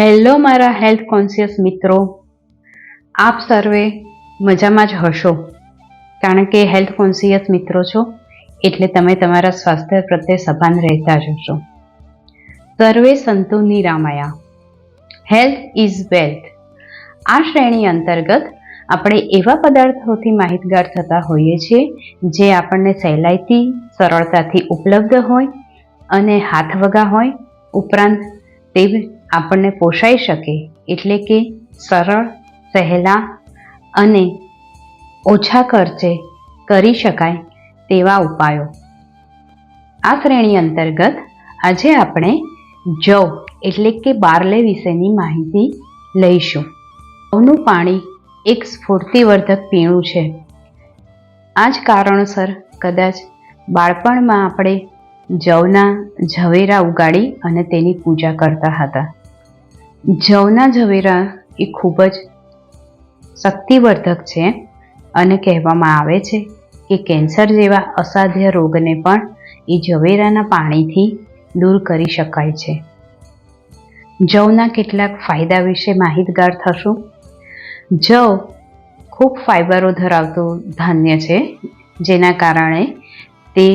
Hello મારા health conscious મિત્રો, આપ સર્વે મજામાં જ હશો. કારણ કે હેલ્થ કોન્શિયસ મિત્રો છો એટલે તમે તમારા સ્વાસ્થ્ય પ્રત્યે સભાન રહેતા જ હશો. સર્વે સંતુ નિરામયા, હેલ્થ ઇઝ વેલ્થ. આ શ્રેણી અંતર્ગત આપણે એવા પદાર્થોથી માહિતગાર થતા હોઈએ છીએ જે આપણને સહેલાઈથી સરળતાથી ઉપલબ્ધ હોય અને હાથવગા હોય, ઉપરાંત તે આપણને પોષાઈ શકે, એટલે કે સરળ, સહેલા અને ઓછા ખર્ચે કરી શકાય તેવા ઉપાયો. આ શ્રેણી અંતર્ગત આજે આપણે જવ એટલે કે બાર્લે વિશેની માહિતી લઈશું. જવનું પાણી એક સ્ફૂર્તિવર્ધક પીણું છે. આ જ કારણસર કદાચ બાળપણમાં આપણે જવના ઝવેરા ઉગાડી અને તેની પૂજા કરતા હતા. જવના ઝવેરા એ ખૂબ જ શક્તિવર્ધક છે અને કહેવામાં આવે છે કે કેન્સર જેવા અસાધ્ય રોગને પણ એ ઝવેરાના પાણીથી દૂર કરી શકાય છે. જવના કેટલાક ફાયદા વિશે માહિતગાર થશું. જવ ખૂબ ફાઇબરો ધરાવતું ધાન્ય છે, જેના કારણે તે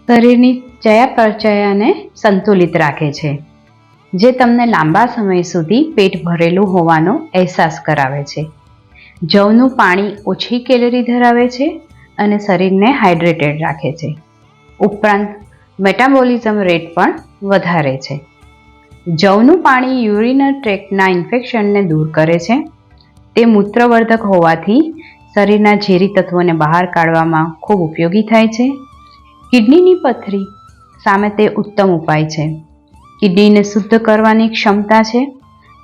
શરીરની ચયાપચયાને સંતુલિત રાખે છે, જે તમને લાંબા સમય સુધી પેટ ભરેલું હોવાનો અહેસાસ કરાવે છે. જવનું પાણી ઓછી કેલરી ધરાવે છે અને શરીરને હાઇડ્રેટેડ રાખે છે. ઉપરાંત મેટાબોલિઝમ રેટ પણ વધારે છે. જવનું પાણી યુરિનરી ટ્રેક્ટના ઇન્ફેક્શનને દૂર કરે છે. તે મૂત્રવર્ધક હોવાથી શરીરના ઝેરી તત્વોને બહાર કાઢવામાં ખૂબ ઉપયોગી થાય છે. કિડનીની પથરી સામે તે ઉત્તમ ઉપાય છે. કિડનીને શુદ્ધ કરવાની ક્ષમતા છે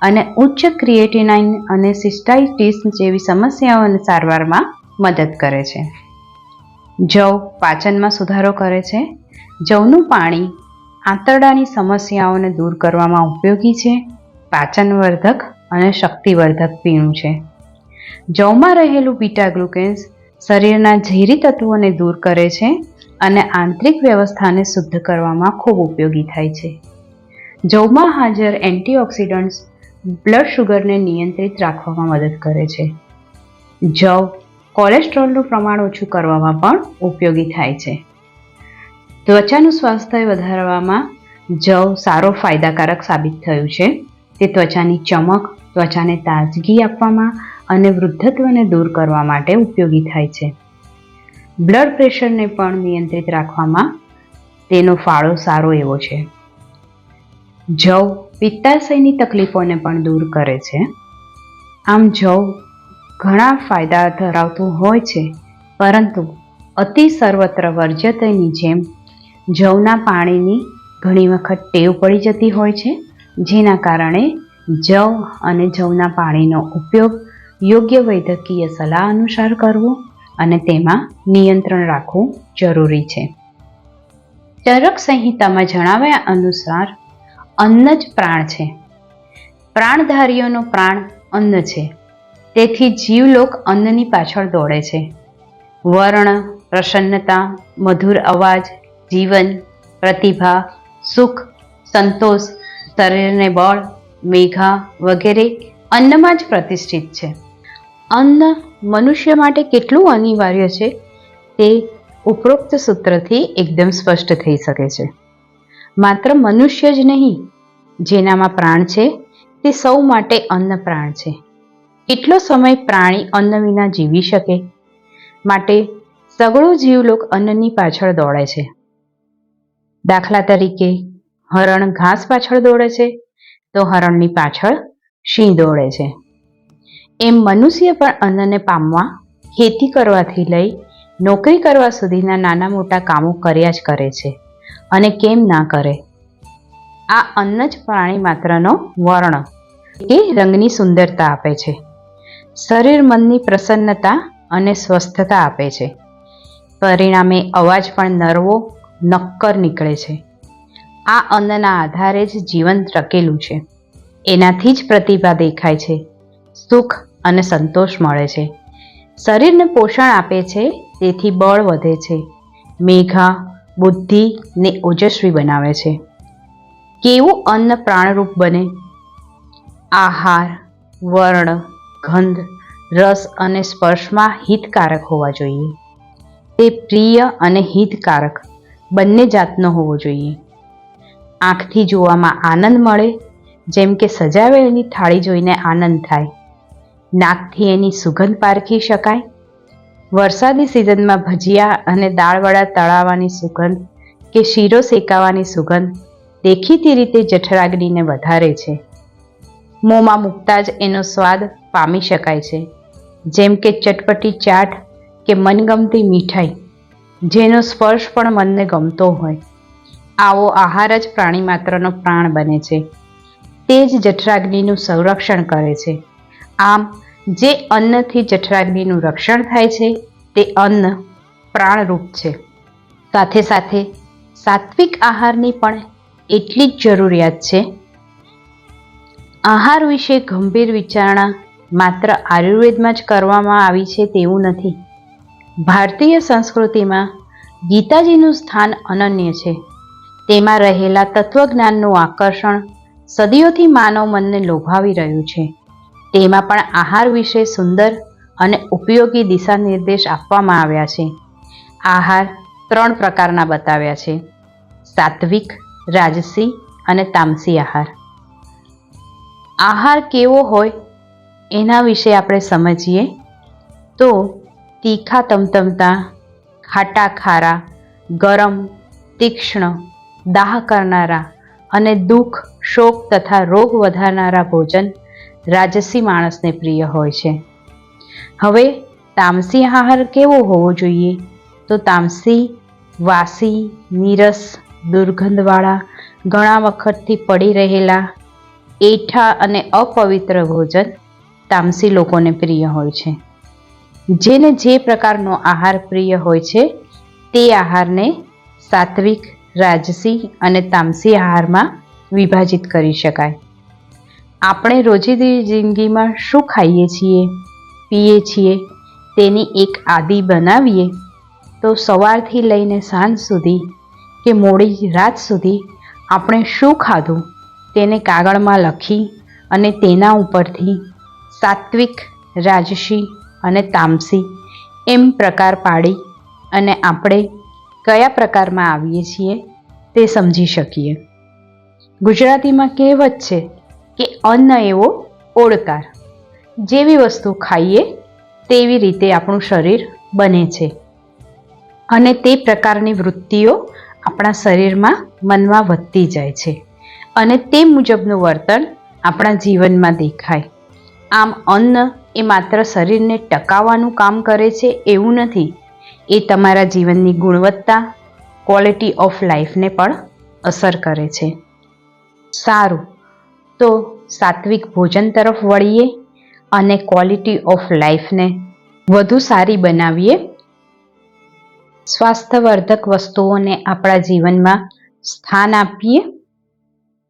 અને ઉચ્ચ ક્રિએટિનાઇન અને સિસ્ટાઇટિસ જેવી સમસ્યાઓની સારવારમાં મદદ કરે છે. જવ પાચનમાં સુધારો કરે છે. જવનું પાણી આંતરડાની સમસ્યાઓને દૂર કરવામાં ઉપયોગી છે. પાચનવર્ધક અને શક્તિવર્ધક પીણું છે. જવમાં રહેલું બીટા ગ્લુકેન્સ શરીરના ઝેરી તત્વોને દૂર કરે છે અને આંતરિક વ્યવસ્થાને શુદ્ધ કરવામાં ખૂબ ઉપયોગી થાય છે. જવમાં હાજર એન્ટીઓક્સિડન્ટ્સ બ્લડ શુગરને નિયંત્રિત રાખવામાં મદદ કરે છે. જવ કોલેસ્ટ્રોલનું પ્રમાણ ઓછું કરવામાં પણ ઉપયોગી થાય છે. ત્વચાનું સ્વાસ્થ્ય વધારવામાં જવ સારો ફાયદાકારક સાબિત થયું છે. તે ત્વચાની ચમક, ત્વચાને તાજગી આપવામાં અને વૃદ્ધત્વને દૂર કરવા માટે ઉપયોગી થાય છે. બ્લડ પ્રેશરને પણ નિયંત્રિત રાખવામાં તેનો ફાળો સારો એવો છે. જવ પિત્તાશયની તકલીફોને પણ દૂર કરે છે. આમ જવ ઘણા ફાયદા ધરાવતું હોય છે, પરંતુ અતિ સર્વત્ર વર્જ્યની જેમ જવના પાણીની ઘણી વખત ટેવ પડી જતી હોય છે, જેના કારણે જવ અને જવના પાણીનો ઉપયોગ યોગ્ય વૈદ્યકીય સલાહ અનુસાર કરવો અને તેમાં નિયંત્રણ રાખવું જરૂરી છે. ચરક સંહિતામાં જણાવ્યા અનુસાર અન્ન જ પ્રાણ છે. પ્રાણધારીઓનો પ્રાણ અન્ન છે. તેથી જીવલોક અન્નની પાછળ દોડે છે. વર્ણ, પ્રસન્નતા, મધુર અવાજ, જીવન, પ્રતિભા, સુખ, સંતોષ, શરીરને બળ, મેઘા વગેરે અન્નમાં જ પ્રતિષ્ઠિત છે. અન્ન મનુષ્ય માટે કેટલું અનિવાર્ય છે તે ઉપરોક્ત સૂત્રથી એકદમ સ્પષ્ટ થઈ શકે છે. માત્ર મનુષ્ય જ નહીં, જેનામાં પ્રાણ છે તે સૌ માટે અન્ન પ્રાણ છે. કેટલો સમય પ્રાણી અન્ન વિના જીવી શકે? માટે સગળો જીવલોક અન્નની પાછળ દોડે છે. દાખલા તરીકે હરણ ઘાસ પાછળ દોડે છે તો હરણની પાછળ સિંહ દોડે છે. એમ મનુષ્ય પણ અન્નને પામવા ખેતી કરવાથી લઈ નોકરી કરવા સુધીના નાના મોટા કામો કર્યા જ કરે છે. અને કેમ ના કરે? આ અન્ન જ પ્રાણી માત્રનો વર્ણ કે રંગની સુંદરતા આપે છે. શરીર મનની પ્રસન્નતા અને સ્વસ્થતા આપે છે. પરિણામે અવાજ પણ નરવો, નક્કર નીકળે છે. આ અન્નના આધારે જ જીવન ટકેલું છે. એનાથી જ પ્રતિભા દેખાય છે, સુખ અને સંતોષ મળે છે. શરીરને પોષણ આપે છે, તેથી બળ વધે છે. મેઘા, બુદ્ધિ ને ઓજસ્વી બનાવે છે. કેવું અન્ન પ્રાણરૂપ બને? આહાર, વર્ણ, ગંધ, રસ અને સ્પર્શમાં હિતકારક હોવા જોઈએ. તે પ્રિય અને હિતકારક બંને જાતનો હોવો જોઈએ. આંખથી જોવામાં આનંદ મળે, જેમ કે સજાવેલી થાળી જોઈને આનંદ થાય. નાકથી એની સુગંધ પારખી શકાય. વરસાદી સિઝનમાં ભજીયા અને દાળવડા તળાવવાની સુગંધ કે શીરો શેકાવાની સુગંધ દેખીતી રીતે જઠરાગ્નિને વધારે છે. મોંમાં મૂકતા જ એનો સ્વાદ પામી શકાય છે, જેમ કે ચટપટી ચાટ કે મનગમતી મીઠાઈ, જેનો સ્પર્શ પણ મનને ગમતો હોય. આવો આહાર જ પ્રાણી માત્રનો પ્રાણ બને છે. તે જ જઠરાગ્નિનું સંરક્ષણ કરે છે. આમ જે અન્નથી જઠરાગ્નિનું રક્ષણ થાય છે તે અન્ન પ્રાણરૂપ છે. સાથે સાથે સાત્વિક આહારની પણ એટલી જ જરૂરિયાત છે. આહાર વિશે ગંભીર વિચારણા માત્ર આયુર્વેદમાં જ કરવામાં આવી છે તેવું નથી. ભારતીય સંસ્કૃતિમાં ગીતાજીનું સ્થાન અનન્ય છે. તેમાં રહેલા તત્વજ્ઞાનનું આકર્ષણ સદીઓથી માનવ મનને લોભાવી રહ્યું છે. તેમાં પણ આહાર વિશે સુંદર અને ઉપયોગી દિશા નિર્દેશ આપવામાં આવ્યા છે. આહાર 3 પ્રકારના બતાવ્યા છે: સાત્વિક, રાજસી અને તામસી આહાર. આહાર કેવો હોય એના વિશે આપણે સમજીએ તો તીખા તમતમતા, ખાટા ખારા, ગરમ, તીક્ષ્ણ, દાહ કરનારા અને દુઃખ, શોક તથા રોગ વધારનારા ભોજન રાજસી માણસને પ્રિય હોય છે. હવે તામસી આહાર કેવો હોવો જોઈએ? તો તામસી વાસી, નીરસ, દુર્ગંધવાળા, ઘણા વખતથી પડી રહેલા, એઠા અને અપવિત્ર ભોજન તામસી લોકોને પ્રિય હોય છે. જેને જે પ્રકારનો આહાર પ્રિય હોય છે તે આહારને સાત્વિક, રાજસી અને તામસી આહારમાં વિભાજિત કરી શકાય. આપણે રોજિંદી જિંદગીમાં શું ખાઈએ છીએ, પીએ છીએ તેની એક યાદી બનાવીએ તો સવારથી લઈને સાંજ સુધી કે મોડી રાત સુધી આપણે શું ખાધું તેને કાગળમાં લખી અને તેના ઉપરથી સાત્વિક, રાજસી અને તામસી એમ પ્રકાર પાડી અને આપણે કયા પ્રકારમાં આવીએ છીએ તે સમજી શકીએ. ગુજરાતીમાં કહેવત છે કે અન્ન એવો ઓળકાર. જેવી વસ્તુ ખાઈએ તેવી રીતે આપણું શરીર બને છે અને તે પ્રકારની વૃત્તિઓ આપણા શરીરમાં, મનમાં વધતી જાય છે અને તે મુજબનું વર્તન આપણા જીવનમાં દેખાય. આમ અન્ન એ માત્ર શરીરને ટકાવવાનું કામ કરે છે એવું નથી. એ તમારા જીવનની ગુણવત્તા, ક્વોલિટી ઓફ લાઈફને પણ અસર કરે છે. સારું, તો સાત્વિક ભોજન તરફ વળીએ અને ક્વોલિટી ઓફ લાઈફને વધુ સારી બનાવીએ. સ્વાસ્થ્યવર્ધક વસ્તુઓને આપણા જીવનમાં સ્થાન આપીએ.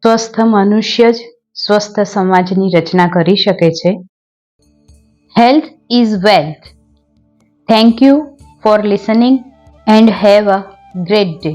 સ્વસ્થ મનુષ્ય જ સ્વસ્થ સમાજની રચના કરી શકે છે. Health is wealth. Thank you for listening and have a great day.